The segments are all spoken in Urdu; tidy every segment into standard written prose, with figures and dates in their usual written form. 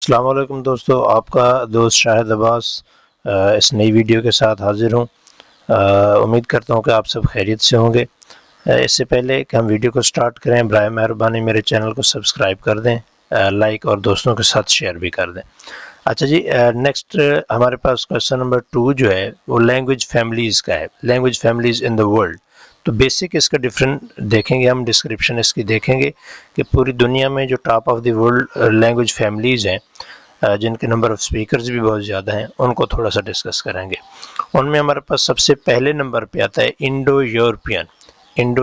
السلام علیکم دوستو، آپ کا دوست شاہد عباس اس نئی ویڈیو کے ساتھ حاضر ہوں۔ امید کرتا ہوں کہ آپ سب خیریت سے ہوں گے۔ اس سے پہلے کہ ہم ویڈیو کو سٹارٹ کریں، برائے مہربانی میرے چینل کو سبسکرائب کر دیں، لائک اور دوستوں کے ساتھ شیئر بھی کر دیں۔ اچھا جی، نیکسٹ ہمارے پاس کویسچن نمبر 2 جو ہے وہ لینگویج فیملیز کا ہے، language families in the world. تو بیسک اس کا ڈفرینٹ دیکھیں گے، ہم ڈسکرپشن اس کی دیکھیں گے کہ پوری دنیا میں جو top of the world language families ہیں، جن کے نمبر آف سپیکرز بھی بہت زیادہ ہیں، ان کو تھوڑا سا ڈسکس کریں گے۔ ان میں ہمارے پاس سب سے پہلے نمبر پہ آتا ہے انڈو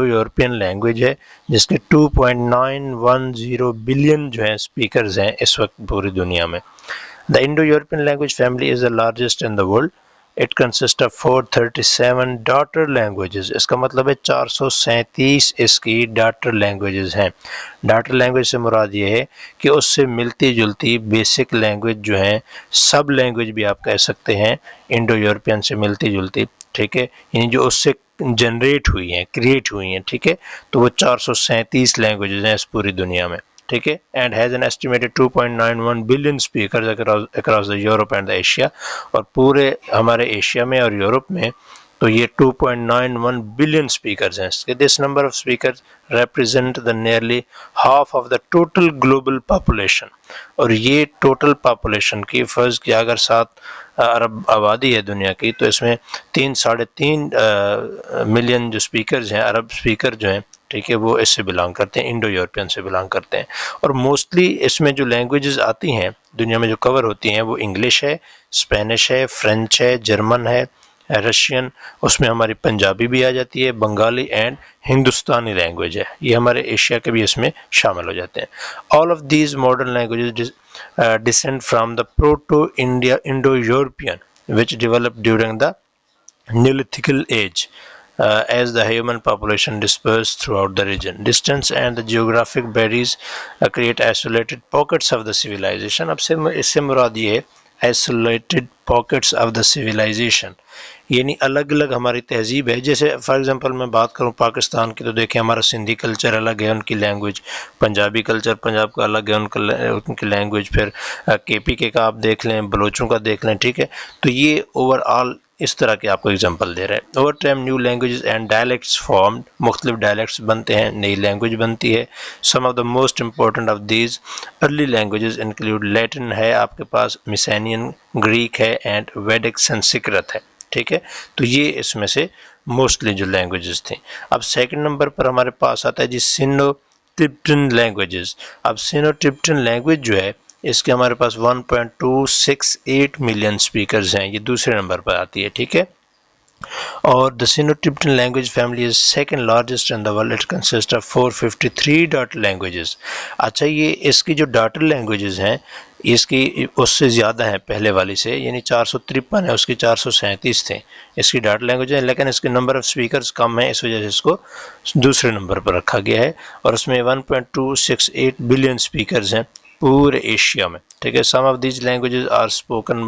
یورپین لینگویج ہے، جس کے 2.910 بلین جو ہیں سپیکرز ہیں اس وقت پوری دنیا میں۔ The Indo-European language family is the largest in the world. It consists of 437 daughter languages. اس کا مطلب ہے 437 اس کی ڈاٹر لینگویجز ہیں۔ ڈاٹر لینگویج سے مراد یہ ہے کہ اس سے ملتی جلتی بیسک لینگویج جو ہیں، سب لینگویج بھی آپ کہہ سکتے ہیں انڈو یورپین سے ملتی جلتی، ٹھیک ہے، یعنی جو اس سے جنریٹ ہوئی ہیں، کریٹ ہوئی ہیں، ٹھیک ہے، تو وہ 437 لینگویجز ہیں اس پوری دنیا میں، ٹھیک ہے، and has an estimated 2.91 billion speakers across the Europe and the Asia, اور پورے ہمارے ایشیا میں اور یورپ میں تو یہ 2.91 بلین اسپیکرز ہیں۔ This number of speakers represent the nearly half of the total global population, اور یہ ٹوٹل پاپولیشن کی فرض کیا اگر 7 ارب آبادی ہے دنیا کی، تو اس میں 3.5 ملین جو اسپیکرز ہیں، عرب اسپیکر جو ہیں، ٹھیک ہے، وہ اس سے بلانگ کرتے ہیں، انڈو یورپین سے بلانگ کرتے ہیں۔ اور موسٹلی اس میں جو لینگویجز آتی ہیں دنیا میں جو کور ہوتی ہیں وہ انگلش ہے، اسپینش ہے، فرینچ ہے، جرمن ہے، رشین، اس میں ہماری پنجابی بھی آ جاتی ہے، بنگالی اینڈ ہندوستانی لینگویج ہے، یہ ہمارے ایشیا کے بھی اس میں شامل ہو جاتے ہیں۔ All of these modern languages descend from the Proto-Indo-European, which developed during the Neolithic age. As the human population dispersed throughout the region, distance and the geographic barriers create isolated pockets of the civilization. اب سے اس سے مراد یہ ہے isolated pockets of the civilization، یعنی الگ الگ ہماری تہذیب ہے۔ جیسے فار ایگزامپل میں بات کروں پاکستان کی، تو دیکھیں ہمارا سندھی کلچر الگ ہے، ان کی لینگویج، پنجابی کلچر پنجاب کا الگ ہے، ان کی لینگویج، پھر کے پی کے کا آپ دیکھ لیں، بلوچوں کا دیکھ لیں، ٹھیک ہے، تو یہ اوور آل اس طرح کے آپ کو اگزامپل دے رہے ہیں۔ Over time new languages and dialects formed, مختلف ڈائلیکٹس بنتے ہیں، نئی لینگویج بنتی ہے۔ Some of the most important of these early languages include Latin ہے آپ کے پاس، میسینین، گریک ہے، اینڈ ویدک سنسکرت ہے، ٹھیک ہے، تو یہ اس میں سے موسٹلی جو لینگویجز تھیں۔ اب سیکنڈ نمبر پر ہمارے پاس آتا ہے جی سینو ٹبٹن لینگویجز۔ اب سینو ٹبٹن لینگویج جو ہے، اس کے ہمارے پاس 1.268 ملین سپیکرز ہیں، یہ دوسرے نمبر پر آتی ہے، ٹھیک ہے، اور the Sino-Tibetan language family is second largest in the world. It consists of 453 daughter languages. اچھا، یہ اس کی جو ڈاٹر لینگویجز ہیں، اس کی اس سے زیادہ ہیں پہلے والی سے، یعنی 453 ہے، اس کی 437 تھے اس کی ڈاٹر لینگویج ہیں، لیکن اس کے نمبر آف سپیکرز کم ہیں، اس وجہ سے اس کو دوسرے نمبر پر رکھا گیا ہے، اور اس میں 1.268 بلین سپیکرز ہیں پورے ایشیا میں، ٹھیک ہے۔ Some of these languages are spoken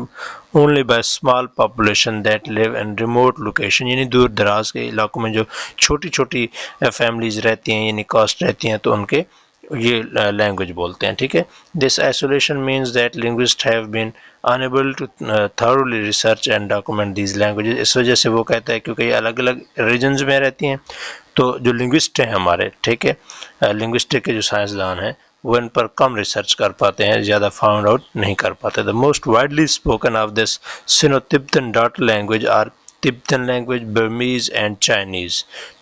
only by small population that live in remote location, یعنی دور دراز کے علاقوں میں جو چھوٹی چھوٹی فیملیز رہتی ہیں، یعنی کاسٹ رہتی ہیں، تو ان کے یہ لینگویج بولتے ہیں، ٹھیک ہے۔ This isolation means that linguist have been unable to thoroughly research and document these languages. اس وجہ سے وہ کہتا ہے کیونکہ یہ الگ الگ ریجنز میں رہتی ہیں، تو جو لنگوسٹ ہیں ہمارے، ٹھیک ہے، لنگوسٹک کے جو سائنسدان ہیں، وہ ان پر کم ریسرچ کر پاتے ہیں، زیادہ فاؤنڈ آؤٹ نہیں کر پاتے۔ The most widely spoken of this Sino-Tibetan daughter language are Tibetan language, Burmese and Chinese.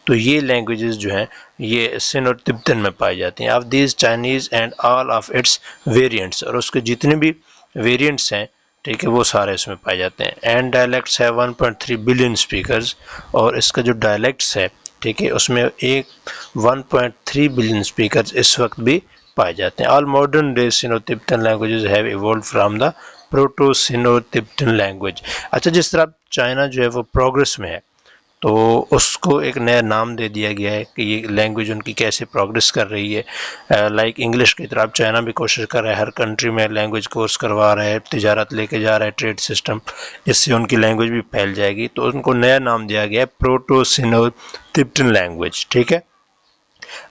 تو یہ لینگویجز جو ہیں یہ سینو تبتن میں پائی جاتی ہیں۔ Of these Chinese and all of its variants, اور اس کے جتنے بھی ویریئنٹس ہیں، ٹھیک ہے، وہ سارے اس میں پائے جاتے ہیں۔ اینڈ ڈائلیکٹس ہے 1.3 بلین سپیکرز، اور اس کا جو ڈائلیکٹس ہے، ٹھیک ہے، اس میں 1.3 بلین سپیکرز اس وقت بھی پائے جاتے ہیں۔ All modern day Sino-Tibetan languages have evolved from the proto Sino-Tibetan language. اچھا، جس طرح چائنا جو ہے وہ پروگرس میں ہے، تو اس کو ایک نیا نام دے دیا گیا ہے کہ یہ لینگویج ان کی کیسے پروگرس کر رہی ہے۔ لائک انگلش کی طرح چائنا بھی کوشش کر رہا ہے، ہر کنٹری میں لینگویج کورس کروا رہا ہے، تجارت لے کے جا رہا ہے، ٹریڈ سسٹم، جس سے ان کی لینگویج بھی پھیل جائے گی، تو ان کو نیا نام دیا گیا ہے پروٹو سینو تبتن لینگویج، ٹھیک ہے۔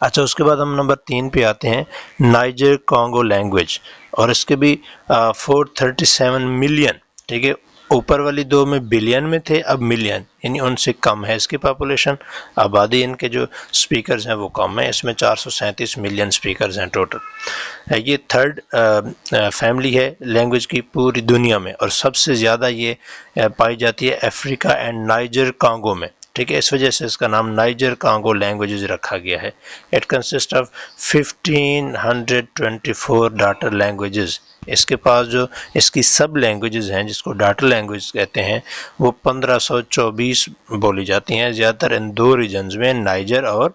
اچھا اس کے بعد ہم نمبر 3 پہ آتے ہیں، نائجر کانگو لینگویج، اور اس کے بھی 437 ملین، ٹھیک ہے، اوپر والی دو میں بلین میں تھے، اب ملین، یعنی ان سے کم ہے اس کی پاپولیشن، آبادی ان کے جو سپیکرز ہیں وہ کم ہیں، اس میں 437 ملین سپیکرز ہیں ٹوٹل۔ یہ تھرڈ فیملی ہے لینگویج کی پوری دنیا میں، اور سب سے زیادہ یہ پائی جاتی ہے افریقہ اینڈ نائجر کانگو میں، ٹھیک ہے، اس وجہ سے اس کا نام نائجر کانگو لینگویجز رکھا گیا ہے۔ It consist of 1524 daughter languages, اس کے پاس جو اس کی سب لینگویجز ہیں جس کو ڈاٹر لینگویج کہتے ہیں وہ 1524 بولی جاتی ہیں، زیادہ تر ان دو ریجنز میں، نائجر اور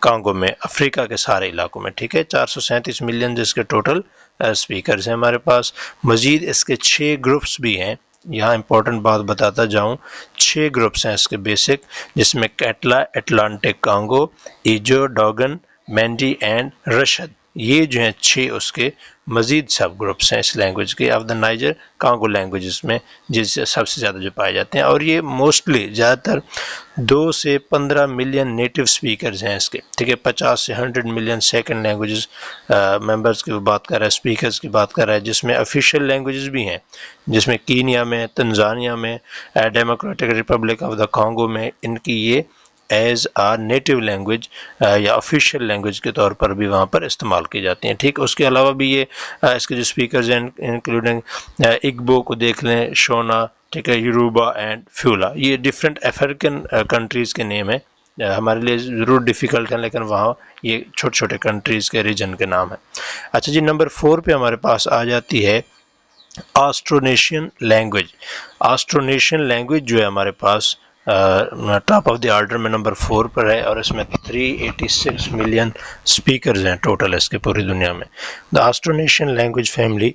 کانگو میں، افریقہ کے سارے علاقوں میں، ٹھیک ہے۔ 437 ملین جس کے ٹوٹل سپیکرز ہیں ہمارے پاس۔ مزید اس کے 6 گروپس بھی ہیں، یہاں امپورٹنٹ بات بتاتا جاؤں، 6 گروپس ہیں اس کے بیسک، جس میں کیٹلا، اٹلانٹک کانگو، ایجو، ڈوگن، مینڈی اینڈ رشد، یہ جو ہیں 6 اس کے مزید سب گروپس ہیں اس لینگویج کے of the Niger Congo languages میں، جس سے سب سے زیادہ جو پائے جاتے ہیں، اور یہ موسٹلی زیادہ تر 2 سے 15 ملین نیٹو سپیکرز ہیں اس کے، ٹھیک ہے، 50 سے 100 ملین سیکنڈ لینگویجز ممبرز کی بات کر رہا ہے، سپیکرز کی بات کر رہا ہے، جس میں افیشیل لینگویجز بھی ہیں، جس میں کینیا میں، تنزانیہ میں، democratic republic of the Congo میں ان کی یہ ایز آ نیٹو لینگویج یا آفیشیل لینگویج کے طور پر بھی وہاں پر استعمال کی جاتی ہیں، ٹھیک۔ اس کے علاوہ بھی یہ اس کے جو سپیکرز ہیں انکلوڈنگ اگبو کو دیکھ لیں، شونا، ٹھیک ہے، یوروبا اینڈ فیولا، یہ ڈفرینٹ افریقن کنٹریز کے نیم ہیں، ہمارے لیے ضرور ڈیفیکلٹ ہیں لیکن وہاں یہ چھوٹے چھوٹے کنٹریز کے ریجن کے نام ہیں۔ اچھا جی، نمبر 4 پہ ہمارے پاس آ جاتی ہے آسٹرونیشین لینگویج۔ آسٹرونیشین لینگویج جو ہے ہمارے پاس ٹاپ آف دی آرڈر میں نمبر 4 پر ہے، اور اس میں 386 ملین سپیکرز ہیں ٹوٹل اس کے پوری دنیا میں۔ The Austronesian language family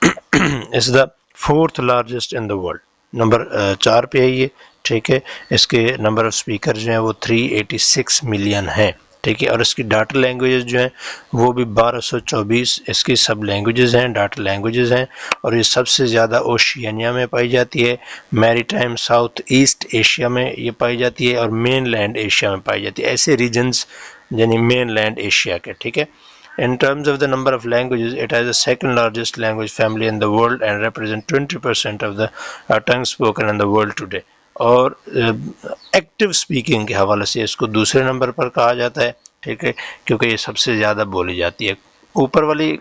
is the 4th largest in the world, number 4 پہ ہے یہ، ٹھیک ہے۔ اس کے نمبر آف سپیکر جو ہیں وہ 386 ملین ہیں، ٹھیک ہے، اور اس کی ڈاٹر لینگویجز جو ہیں وہ بھی 1224 اس کی سب لینگویجز ہیں، ڈاٹر لینگویجز ہیں، اور یہ سب سے زیادہ اوشینیا میں پائی جاتی ہے، میری ٹائم ساؤتھ ایسٹ ایشیا میں یہ پائی جاتی ہے، اور مین لینڈ ایشیا میں پائی جاتی ہے، ایسے ریجنز یعنی مین لینڈ ایشیا کے، ٹھیک ہے۔ In terms of the number of languages, it has the second largest language family in the world and represent 20% of the tongue spoken in the world today. اور ایکٹیو اسپیکنگ کے حوالے سے اس کو دوسرے نمبر پر کہا جاتا ہے، ٹھیک ہے، کیونکہ یہ سب سے زیادہ بولی جاتی ہے۔ اوپر والی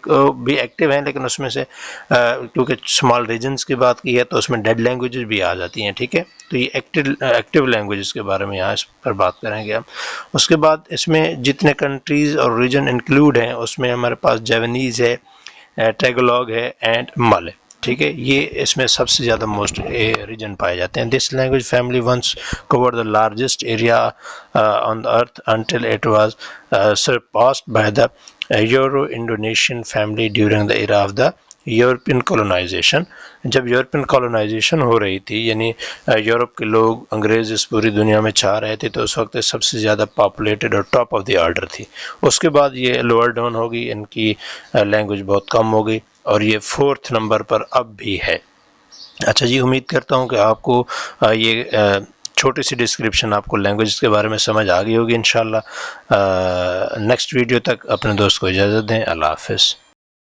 بھی ایکٹیو ہیں لیکن اس میں سے کیونکہ اسمال ریجنز کی بات کی ہے تو اس میں ڈیڈ لینگویجز بھی آ جاتی ہیں، ٹھیک ہے، تو یہ ایکٹیو لینگویجز کے بارے میں یہاں اس پر بات کریں گے ہم۔ اس کے بعد اس میں جتنے کنٹریز اور ریجن انکلوڈ ہیں اس میں ہمارے پاس جاونیز ہے، ٹیگلاگ ہے اینڈ مالے، ٹھیک ہے، یہ اس میں سب سے زیادہ موسٹ ریجن پائے جاتے ہیں۔ This language family once covered the largest area on the earth until it was surpassed by the Euro-Indonesian family during the era of the European colonisation. جب یورپین کولونائزیشن ہو رہی تھی، یعنی یورپ کے لوگ انگریز اس پوری دنیا میں چھا رہے تھے، تو اس وقت سب سے زیادہ پاپولیٹڈ اور ٹاپ آف دی آرڈر تھی۔ اس کے بعد یہ لوور ڈاؤن ہو گئی، ان کی لینگویج بہت کم ہو گئی، اور یہ 4th نمبر پر اب بھی ہے۔ اچھا جی، امید کرتا ہوں کہ آپ کو یہ چھوٹی سی ڈسکرپشن آپ کو لینگویج کے بارے میں سمجھ آ گئی ہوگی انشاءاللہ۔ نیکسٹ ویڈیو تک اپنے دوست کو اجازت دیں، اللہ حافظ۔